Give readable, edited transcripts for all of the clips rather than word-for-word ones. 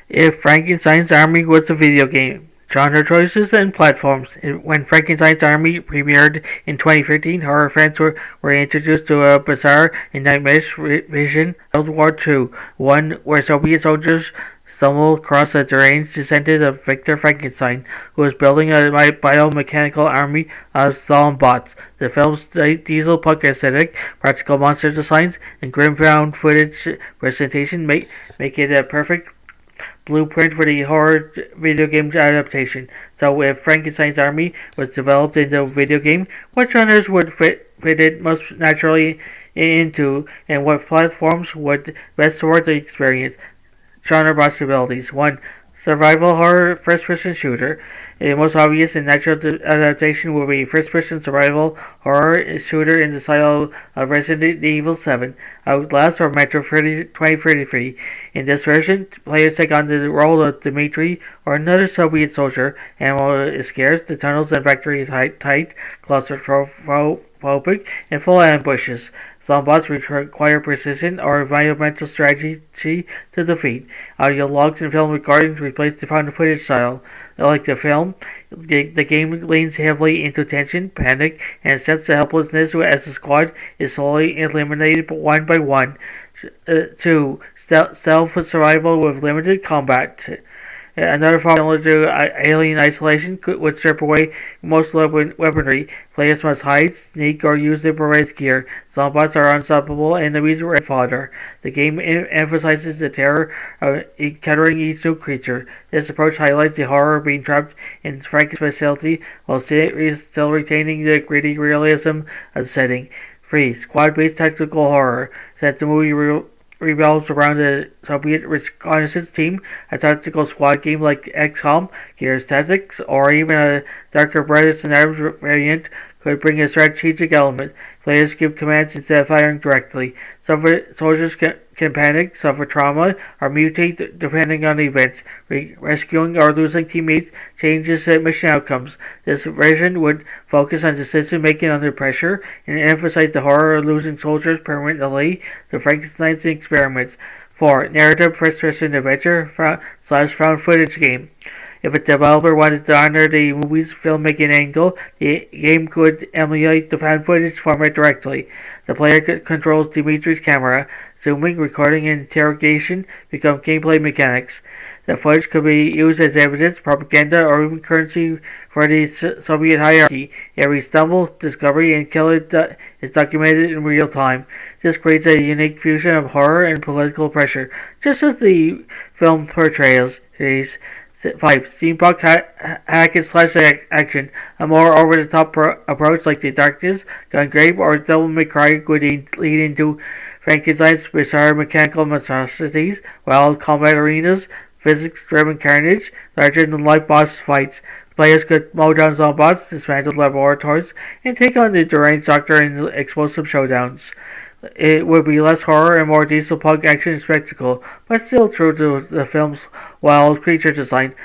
If Frankenstein's Army was a video game, genre choices and platforms. When Frankenstein's Army premiered in 2015, horror fans were introduced to a bizarre and nightmarish vision of World War II, one where Soviet soldiers stumbled across a deranged descendant of Victor Frankenstein, who was building a biomechanical army of zombots. The film's dieselpunk aesthetic, practical monster designs, and grim found footage presentation make it a perfect blueprint for the horror video game adaptation. So if Frankenstein's Army was developed into a video game, what genres would fit it most naturally into, and what platforms would best support the experience? Genre possibilities. 1. Survival horror first-person shooter. The most obvious and natural adaptation will be first-person survival horror shooter in the style of Resident Evil 7, Outlast, or Metro 2033. In this version, players take on the role of Dmitri or another Soviet soldier and will scarce the tunnels and factories tight, claustrophobic, and full of ambushes. Zombots require precision or environmental strategy to defeat. Audio logs and film recordings replace the found footage style. Like the film, the game leans heavily into tension, panic, and a sense of helplessness as the squad is slowly eliminated one by one. 2. Self-survival with limited combat. Another form similar to Alien Isolation would strip away most weaponry. Players must hide, sneak, or use improvised gear. Zombots are unstoppable enemies or fodder. The game emphasizes the terror of encountering each new creature. This approach highlights the horror of being trapped in Frankenstein's facility while still retaining the gritty realism of the setting. 3. Squad-based tactical horror. Since the movie revolves around the Soviet reconnaissance team, a tactical squad game like XCOM, Gears Tactics, or even a darker Brothers in Arms variant could bring a strategic element. Players give commands instead of firing directly. Soldiers can panic, suffer trauma, or mutate depending on events. Rescuing or losing teammates changes mission outcomes. This version would focus on decision making under pressure and emphasize the horror of losing soldiers permanently. The Frankenstein's experiments. 4. Narrative first-person adventure / found footage game. If a developer wanted to honor the movie's filmmaking angle, the game could emulate the found footage format directly. The player controls Dimitri's camera. Zooming, recording, and interrogation become gameplay mechanics. The footage could be used as evidence, propaganda, or even currency for the Soviet hierarchy. Every stumble, discovery, and kill is documented in real time. This creates a unique fusion of horror and political pressure, just as the film portrays. 5. Steampunk hack and slash action. A more over-the-top approach like The Darkness, Gungrave, or Devil May Cry would lead into Frankenstein's bizarre mechanical monstrosities, wild combat arenas, physics-driven carnage, larger-than-life boss fights. Players could mow down zombots, dismantle laboratories, and take on the deranged doctor in explosive showdowns. It would be less horror and more dieselpunk action spectacle, but still true to the film's wild creature design.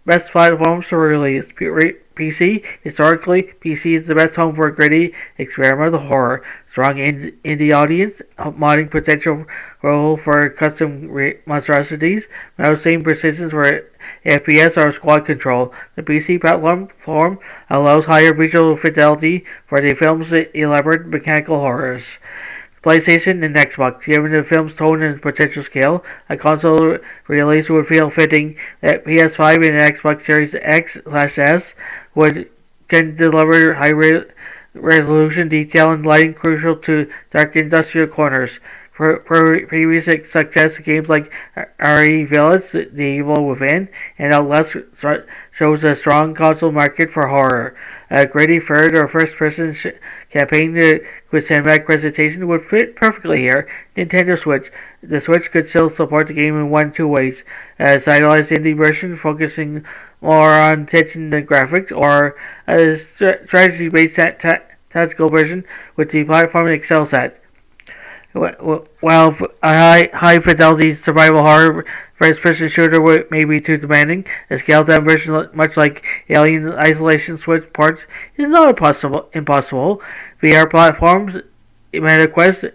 Best platforms for release. PC. Historically, PC is the best home for gritty, experimental horror. Strong indie audience, modding potential role for custom monstrosities, no same precision for FPS or squad control. The PC platform allows higher visual fidelity for the film's elaborate mechanical horrors. PlayStation and Xbox. Given the film's tone and potential scale, a console release would feel fitting. That PS5 and Xbox Series X/S can deliver high resolution detail and lighting crucial to dark industrial corners. Previous success games like RE Village, The Evil Within, and Outlast shows a strong console market for horror. A gritty third or first-person campaign with cinematic presentation would fit perfectly here. Nintendo Switch. The Switch could still support the game in 1-2 ways. A stylized indie version focusing more on tension than graphics, or a strategy-based tactical version with the platform it excels at. While a high-fidelity survival horror first-person shooter may be too demanding, a scaled-down version, much like Alien Isolation Switch ports, is not impossible. VR platforms, MetaQuest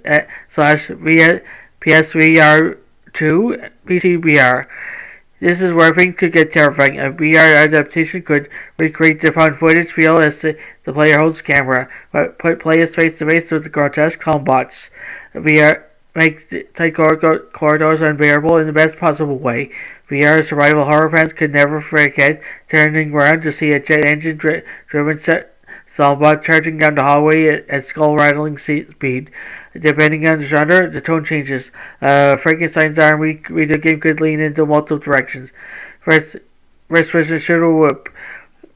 / PSVR 2, PC VR. This is where things could get terrifying. A VR adaptation could recreate the found footage feel as the player holds the camera, but put players face to face with the grotesque zombots. VR makes tight corridors unbearable in the best possible way. VR survival horror fans could never forget turning around to see a jet engine driven zombot charging down the hallway at skull-rattling speed. Depending on the genre, the tone changes. Frankenstein's Army video game could lean into multiple directions. First-person shooter with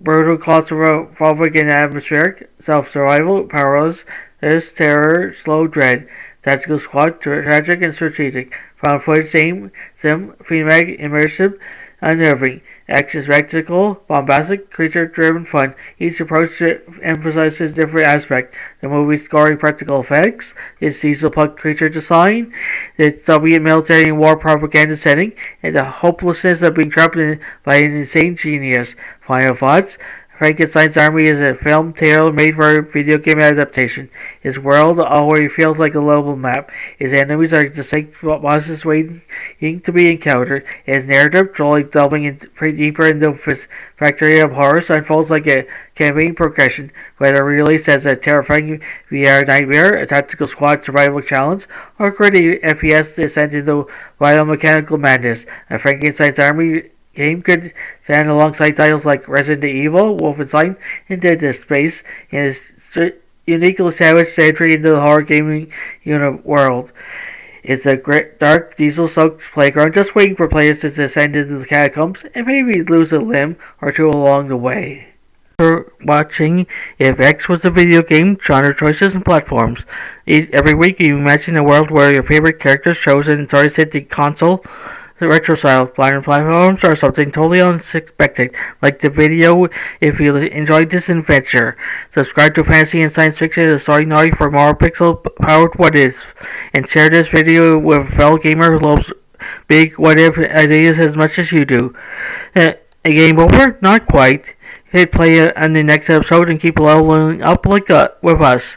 brutal, claustrophobic, and atmospheric. Self-survival, powerless, terror, slow dread. Tactical squad, tragic and strategic. Found footage, sim, thematic, immersive, unnerving. Action spectacle, bombastic, creature-driven fun. Each approach emphasizes different aspect. The movie's gory practical effects, its dieselpunk creature design, its Soviet military and war propaganda setting, and the hopelessness of being trapped by an insane genius. Final thoughts. Frankenstein's Army is a film tailor-made for a video game adaptation. His world already feels like a global map. His enemies are distinct bosses waiting to be encountered. His narrative, delving deeper into the factory of horrors, unfolds like a campaign progression, whether released as a terrifying VR nightmare, a tactical squad survival challenge, or gritty FPS descent into biomechanical madness. A Frankenstein's Army game could stand alongside titles like Resident Evil, Wolfenstein, and Dead Space in its uniquely savage entry into the horror gaming world. It's a dark, diesel-soaked playground just waiting for players to descend into the catacombs and maybe lose a limb or two along the way. For watching If X Was a Video Game, Genre Choices and Platforms. Every week you imagine a world where your favorite characters chosen and stories hit the console, the retro style platforms, or something totally unexpected, like the video. If you enjoyed this adventure, subscribe to Fantasy and Science Fiction and Story Naughty for more pixel-powered what is, and share this video with a fellow gamer who loves big what if ideas as much as you do. A game over? Not quite. Hit play on the next episode and keep leveling up with us.